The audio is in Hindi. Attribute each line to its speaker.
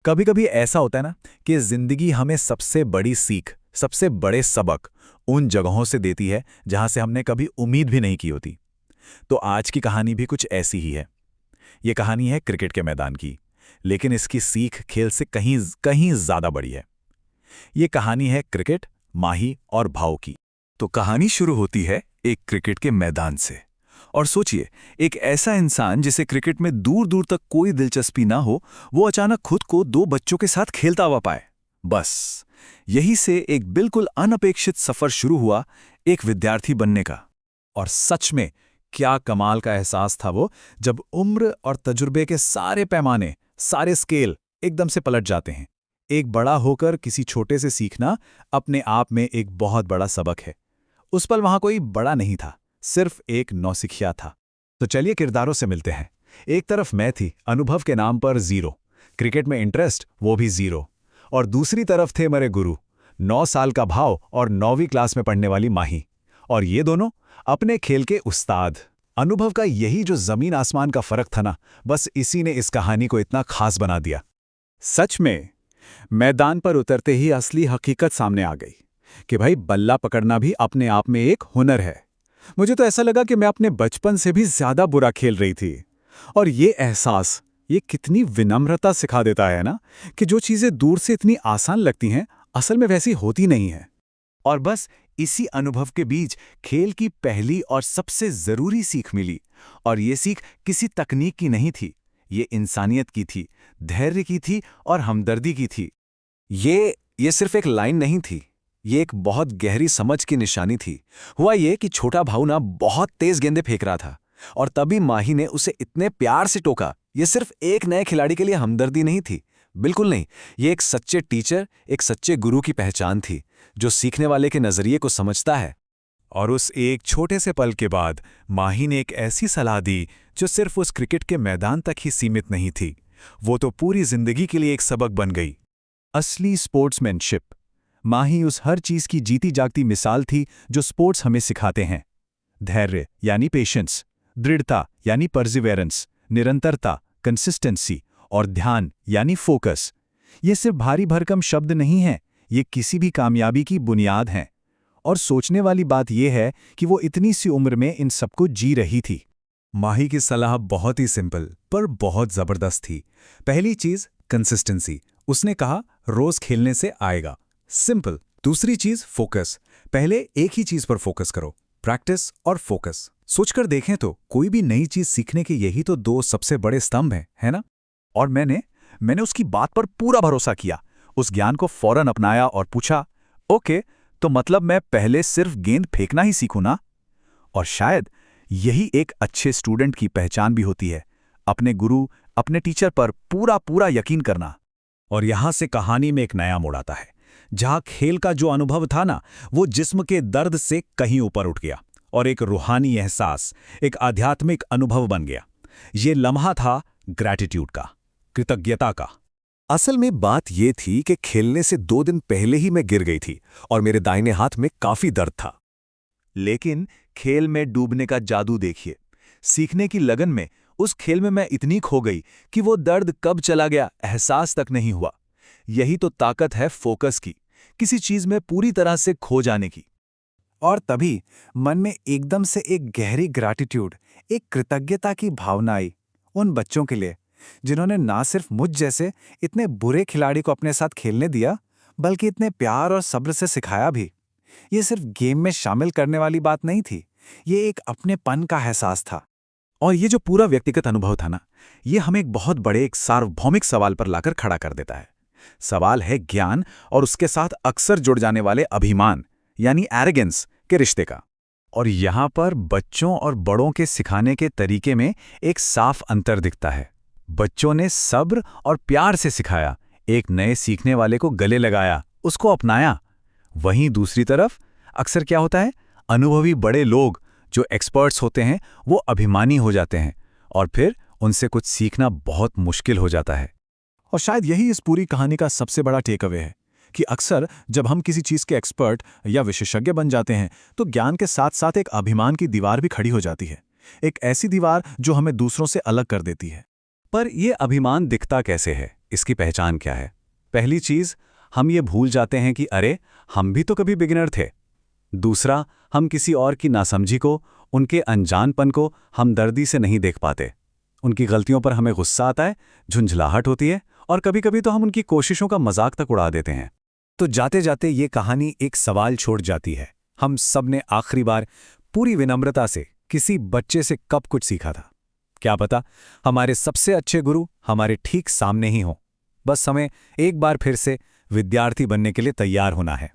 Speaker 1: कभी कभी ऐसा होता है ना कि जिंदगी हमें सबसे बड़ी सीख, सबसे बड़े सबक उन जगहों से देती है जहां से हमने कभी उम्मीद भी नहीं की होती। तो आज की कहानी भी कुछ ऐसी ही है। ये कहानी है क्रिकेट के मैदान की, लेकिन इसकी सीख खेल से कहीं कहीं ज्यादा बड़ी है। ये कहानी है क्रिकेट, माही और भाव की।
Speaker 2: तो कहानी शुरू होती है एक क्रिकेट के मैदान से। और सोचिए, एक ऐसा इंसान जिसे क्रिकेट में दूर दूर तक कोई दिलचस्पी ना हो, वो अचानक खुद को दो बच्चों के साथ खेलता हुआ पाए। बस यही से एक बिल्कुल अनपेक्षित सफर शुरू हुआ, एक विद्यार्थी बनने का।
Speaker 1: और सच में क्या कमाल का एहसास था वो, जब उम्र और तजुर्बे के सारे पैमाने, सारे स्केल एकदम से पलट जाते हैं। एक बड़ा होकर किसी छोटे से सीखना अपने आप में एक बहुत बड़ा सबक है। उस पल वहां कोई बड़ा नहीं था, सिर्फ एक नौसिखिया था। तो चलिए किरदारों से मिलते हैं। एक तरफ मैं थी, अनुभव के नाम पर जीरो, क्रिकेट में इंटरेस्ट वो भी जीरो। और दूसरी तरफ थे मेरे गुरु, 9 साल का भाव और 9वीं क्लास में पढ़ने वाली माही। और ये दोनों अपने खेल के उस्ताद। अनुभव का यही जो जमीन आसमान का फर्क था ना, बस इसी ने इस कहानी को इतना खास बना दिया। सच में मैदान पर उतरते ही असली हकीकत सामने आ गई कि भाई बल्ला पकड़ना भी अपने आप में एक हुनर है। मुझे तो ऐसा लगा कि मैं अपने बचपन से भी ज्यादा बुरा खेल रही थी। और ये एहसास, ये कितनी विनम्रता सिखा देता है ना, कि जो चीजें दूर से इतनी आसान लगती हैं असल में वैसी होती नहीं है। और बस इसी अनुभव के बीच खेल की पहली और सबसे जरूरी सीख मिली। और ये सीख किसी तकनीक की नहीं थी, ये इंसानियत की थी, धैर्य की थी और हमदर्दी की थी। ये सिर्फ एक लाइन नहीं थी, ये एक बहुत गहरी समझ की निशानी थी। हुआ ये कि छोटा भाऊ ना बहुत तेज गेंदें फेंक रहा था, और तभी माही ने उसे इतने प्यार से टोका। ये सिर्फ एक नए खिलाड़ी के लिए हमदर्दी नहीं थी, बिल्कुल नहीं। ये एक सच्चे टीचर, एक सच्चे गुरु की पहचान थी, जो सीखने वाले के नजरिए को समझता है। और उस एक छोटे से पल के बाद माही ने एक ऐसी सलाह दी जो सिर्फ उस क्रिकेट के मैदान तक ही सीमित नहीं थी, वो तो पूरी जिंदगी के लिए एक सबक बन गई। असली स्पोर्ट्समैनशिप। माही उस हर चीज की जीती जागती मिसाल थी जो स्पोर्ट्स हमें सिखाते हैं। धैर्य यानी पेशेंस, दृढ़ता यानी परसिवेरेंस, निरंतरता कंसिस्टेंसी, और ध्यान यानी फोकस। ये सिर्फ भारी भरकम शब्द नहीं हैं, ये किसी भी कामयाबी की बुनियाद हैं। और सोचने वाली बात यह है कि वो इतनी सी उम्र में इन सबको जी रही थी। माही की सलाह बहुत ही सिंपल पर बहुत जबरदस्त थी। पहली चीज कंसिस्टेंसी। उसने कहा रोज खेलने से आएगा, सिंपल। दूसरी चीज फोकस। पहले एक ही चीज पर फोकस करो, प्रैक्टिस और फोकस। सोचकर देखें तो कोई भी नई चीज सीखने के यही तो दो सबसे बड़े स्तंभ हैं, है ना? और मैंने उसकी बात पर पूरा भरोसा किया, उस ज्ञान को फौरन अपनाया और पूछा, ओके, तो मतलब मैं पहले सिर्फ गेंद फेंकना ही सीखूं ना? और शायद यही एक अच्छे स्टूडेंट की पहचान भी होती है, अपने गुरु, अपने टीचर पर पूरा पूरा यकीन करना। और यहां से कहानी में एक नया मोड़ आता है, जहां खेल का जो अनुभव था ना, वो जिस्म के दर्द से कहीं ऊपर उठ गया और एक रूहानी एहसास, एक आध्यात्मिक अनुभव बन गया। ये लम्हा था ग्रैटिट्यूड का, कृतज्ञता का। असल में बात यह थी कि खेलने से 2 दिन पहले ही मैं गिर गई थी और मेरे दाहिने हाथ में काफी दर्द था। लेकिन खेल में डूबने का जादू देखिए। सीखने की लगन में उस खेल में मैं इतनी खो गई कि वो दर्द कब चला गया एहसास तक नहीं हुआ। यही तो ताकत है फोकस की, किसी चीज में पूरी तरह से खो जाने की। और तभी मन में एकदम से एक गहरी ग्रैटिट्यूड, एक कृतज्ञता की भावना आई, उन बच्चों के लिए जिन्होंने ना सिर्फ मुझ जैसे इतने बुरे खिलाड़ी को अपने साथ खेलने दिया, बल्कि इतने प्यार और सब्र से सिखाया भी। ये सिर्फ गेम में शामिल करने वाली बात नहीं थी, ये एक अपनेपन का एहसास था। और ये जो पूरा व्यक्तिगत अनुभव था ना, ये हमें एक बहुत बड़े, एक सार्वभौमिक सवाल पर लाकर खड़ा कर देता है। सवाल है ज्ञान और उसके साथ अक्सर जुड़ जाने वाले अभिमान यानी एरोगेंस के रिश्ते का। और यहां पर बच्चों और बड़ों के सिखाने के तरीके में एक साफ अंतर दिखता है। बच्चों ने सब्र और प्यार से सिखाया, एक नए सीखने वाले को गले लगाया, उसको अपनाया। वहीं दूसरी तरफ अक्सर क्या होता है, अनुभवी बड़े लोग जो एक्सपर्ट्स होते हैं वो अभिमानी हो जाते हैं और फिर उनसे कुछ सीखना बहुत मुश्किल हो जाता है। और शायद यही इस पूरी कहानी का सबसे बड़ा टेक अवे है कि अक्सर जब हम किसी चीज के एक्सपर्ट या विशेषज्ञ बन जाते हैं तो ज्ञान के साथ साथ एक अभिमान की दीवार भी खड़ी हो जाती है, एक ऐसी दीवार जो हमें दूसरों से अलग कर देती है। पर यह अभिमान दिखता कैसे है? इसकी पहचान क्या है? पहली चीज, हम ये भूल जाते हैं कि अरे, हम भी तो कभी बिगिनर थे। दूसरा, हम किसी और की नासमझी को, उनके अनजानपन को हमदर्दी से नहीं देख पाते। उनकी गलतियों पर हमें गुस्सा आता है, झुंझलाहट होती है, और कभी-कभी तो हम उनकी कोशिशों का मजाक तक उड़ा देते हैं।
Speaker 2: तो जाते जाते ये कहानी एक सवाल छोड़ जाती है। हम सब ने आखिरी बार पूरी विनम्रता से किसी बच्चे से कब कुछ सीखा था? क्या पता हमारे सबसे अच्छे गुरु हमारे ठीक सामने ही हों। बस हमें एक बार फिर से विद्यार्थी बनने के लिए तैयार होना है।